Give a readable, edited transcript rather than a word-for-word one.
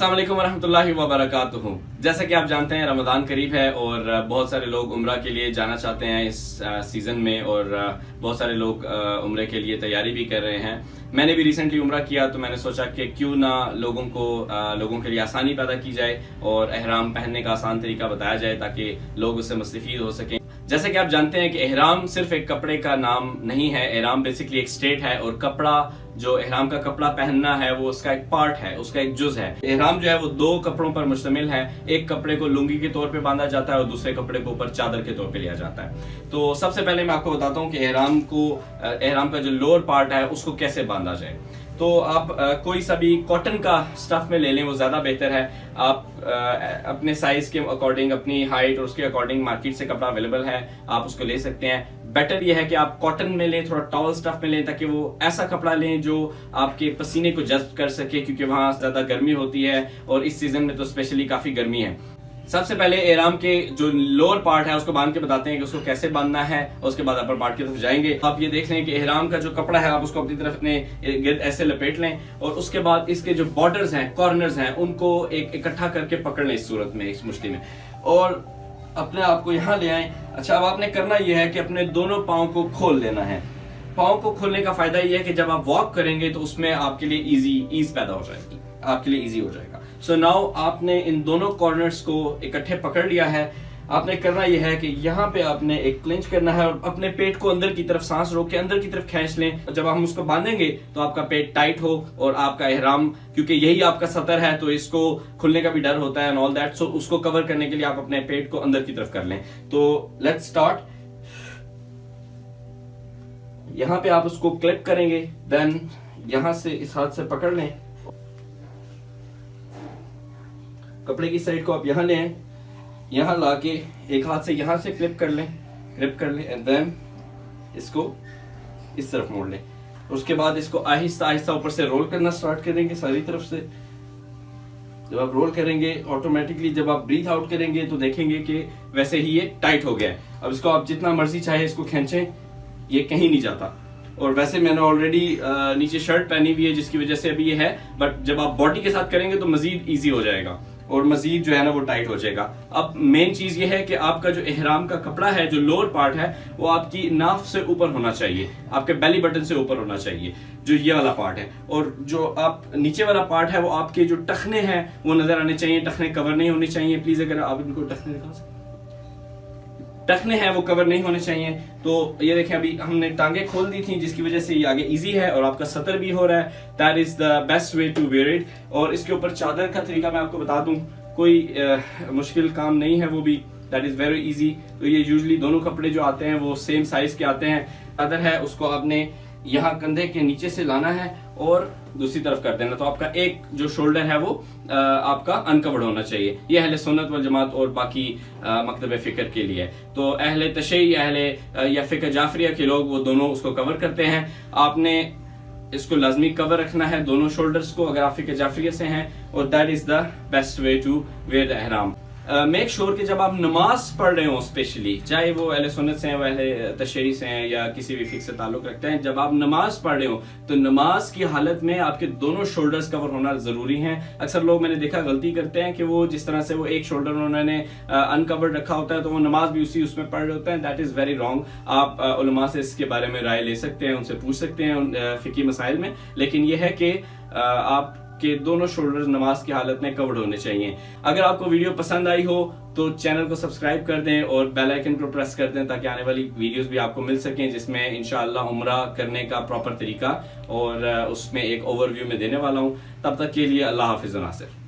अस्सलाम वालेकुम वरहमतुल्लाहि वबरकातुहू। जैसा कि आप जानते हैं रमज़ान करीब है और बहुत सारे लोग उम्रा के लिए जाना चाहते हैं इस सीज़न में और बहुत सारे लोग उम्रे के लिए तैयारी भी कर रहे हैं। मैंने भी रिसेंटली उम्रा किया तो मैंने सोचा कि क्यों ना लोगों के लिए आसानी पैदा की जाए और एहराम पहनने का आसान तरीका बताया जाए ताकि लोग उससे मुस्तफ़ीद हो सकें। जैसे कि आप जानते हैं कि एहराम सिर्फ एक कपड़े का नाम नहीं है, एहराम बेसिकली एक स्टेट है और कपड़ा जो एहराम का कपड़ा पहनना है वो उसका एक पार्ट है, उसका एक जुज है। एहराम जो है वो दो कपड़ों पर मुश्तमिल है। एक कपड़े को लुंगी के तौर पे बांधा जाता है और दूसरे कपड़े को ऊपर चादर के तौर पे लिया जाता है। तो सबसे पहले मैं आपको बताता हूँ कि एहराम का जो लोअर पार्ट है उसको कैसे बांधा जाए। तो आप कोई सा भी कॉटन का स्टफ में ले लें, वो ज्यादा बेहतर है। आप अपने साइज के अकॉर्डिंग, अपनी हाइट और उसके अकॉर्डिंग मार्केट से कपड़ा अवेलेबल है, आप उसको ले सकते हैं। बेटर ये है कि आप कॉटन में लें, थोड़ा टॉवल स्टफ में लें ताकि वो ऐसा कपड़ा लें जो आपके पसीने को जज़्ब कर सके, क्योंकि वहां ज्यादा गर्मी होती है और इस सीजन में तो स्पेशली काफी गर्मी है। सबसे पहले एहराम के जो लोअर पार्ट है उसको बांध के बताते हैं कि उसको कैसे बांधना है और उसके बाद अपर पार्ट की तरफ जाएंगे। आप ये देख लें कि एहराम का जो कपड़ा है आप उसको अपनी तरफ अपने गिर्द ऐसे लपेट लें और उसके बाद इसके जो बॉर्डर्स हैं, कॉर्नर्स हैं, उनको एक इकट्ठा करके पकड़ लें इस सूरत में, इस मुश्ती में, और अपने आप को यहाँ ले आए। अच्छा, अब आपने करना यह है कि अपने दोनों पाँव को खोल लेना है। पाँव को खोलने का फायदा यह है कि जब आप वॉक करेंगे तो उसमें आपके लिए ईज पैदा हो जाएगी, आपके लिए इजी हो जाएगा। सो नाउ आपने इन दोनों कॉर्नर्स को इकट्ठे पकड़ लिया है। आपने करना यह है कि यहाँ पे आपने एक क्लिंच करना है और अपने पेट को अंदर की तरफ सांस रोक के अंदर की तरफ खींच लें। जब हम उसको बांधेंगे तो आपका पेट टाइट हो और आपका एहराम, क्योंकि यही आपका सतर है तो इसको खुलने का भी डर होता है एंड ऑल दैट, सो उसको कवर करने के लिए आप अपने पेट को अंदर की तरफ कर लें। तो लेट्स स्टार्ट। यहाँ पे आप उसको क्लिप करेंगे, देन यहां से इस हाथ से पकड़ लें, कपड़े की साइड को आप यहाँ ले, यहाँ लाके एक हाथ से यहाँ से क्लिप कर लें एंड देन इसको इस तरफ मोड़ लें। उसके बाद इसको आहिस्ता आहिस्ता ऊपर से रोल करना स्टार्ट करेंगे सारी तरफ से। जब आप रोल करेंगे ऑटोमेटिकली जब आप ब्रीथ आउट करेंगे तो देखेंगे कि वैसे ही ये टाइट हो गया है। अब इसको आप जितना मर्जी चाहे इसको खींचें, ये कहीं नहीं जाता। और वैसे मैंने ऑलरेडी नीचे शर्ट पहनी हुई है जिसकी वजह से अभी ये है, बट जब आप बॉडी के साथ करेंगे तो मजीद इजी हो जाएगा और मजीद जो है ना वो टाइट हो जाएगा। अब मेन चीज ये है कि आपका जो एहराम का कपड़ा है, जो लोअर पार्ट है, वो आपकी नाफ से ऊपर होना चाहिए, आपके बेली बटन से ऊपर होना चाहिए, जो ये वाला पार्ट है। और जो आप नीचे वाला पार्ट है वो आपके जो टखने हैं वो नजर आने चाहिए, टखने कवर नहीं होने चाहिए। प्लीज अगर आप इनको टखने दिखा सकते, टखने हैं वो कवर नहीं होने चाहिए। तो ये देखें अभी हमने टांगे खोल दी थी जिसकी वजह से ये आगे इजी है और आपका सतर भी हो रहा है। That is the best way to wear it. और इसके ऊपर चादर का तरीका मैं आपको बता दूं, कोई मुश्किल काम नहीं है, वो भी दैट इज वेरी इजी। तो ये यूजुअली दोनों कपड़े जो आते हैं वो सेम साइज के आते हैं। चादर है उसको आपने यहाँ कंधे के नीचे से लाना है और दूसरी तरफ कर देना, तो आपका एक जो शोल्डर है वो आपका अनकवर्ड होना चाहिए। ये अहले सुन्नत वल जमात और बाकी मकतब फिक्र के लिए। तो अहले तशय्युई, अहले या फिक्र जाफरिया के लोग वो दोनों उसको कवर करते हैं। आपने इसको लाजमी कवर रखना है दोनों शोल्डर्स को अगर आप फिक्र जाफरिया से हैं, और that is the best way to wear the एहराम। मेक श्योर कि जब आप नमाज पढ़ रहे हो, स्पेशली चाहे वो अहले सुन्नत से हैं, वो अहले तशय्युई से हैं या किसी भी फिक्र से ताल्लुक रखते हैं, जब आप नमाज पढ़ रहे हो तो नमाज की हालत में आपके दोनों शोल्डर्स कवर होना जरूरी हैं। अक्सर लोग मैंने देखा गलती करते हैं कि वो जिस तरह से वो एक शोल्डर उन्होंने अनकवर्ड रखा होता है तो वो नमाज भी उसमें पढ़ रहे होते हैं। That is very wrong. आप उलमा से इसके बारे में राय ले सकते हैं, उनसे पूछ सकते हैं फिकी मसाइल में, लेकिन यह है कि आप के दोनों शोल्डर्स नमाज की हालत में कवर्ड होने चाहिए। अगर आपको वीडियो पसंद आई हो तो चैनल को सब्सक्राइब कर दें और बेल आइकन को प्रेस कर दें ताकि आने वाली वीडियोस भी आपको मिल सकें, जिसमें इंशाअल्लाह उम्रा करने का प्रॉपर तरीका और उसमें एक ओवरव्यू में देने वाला हूं। तब तक के लिए अल्लाह हाफिज़ नासिर।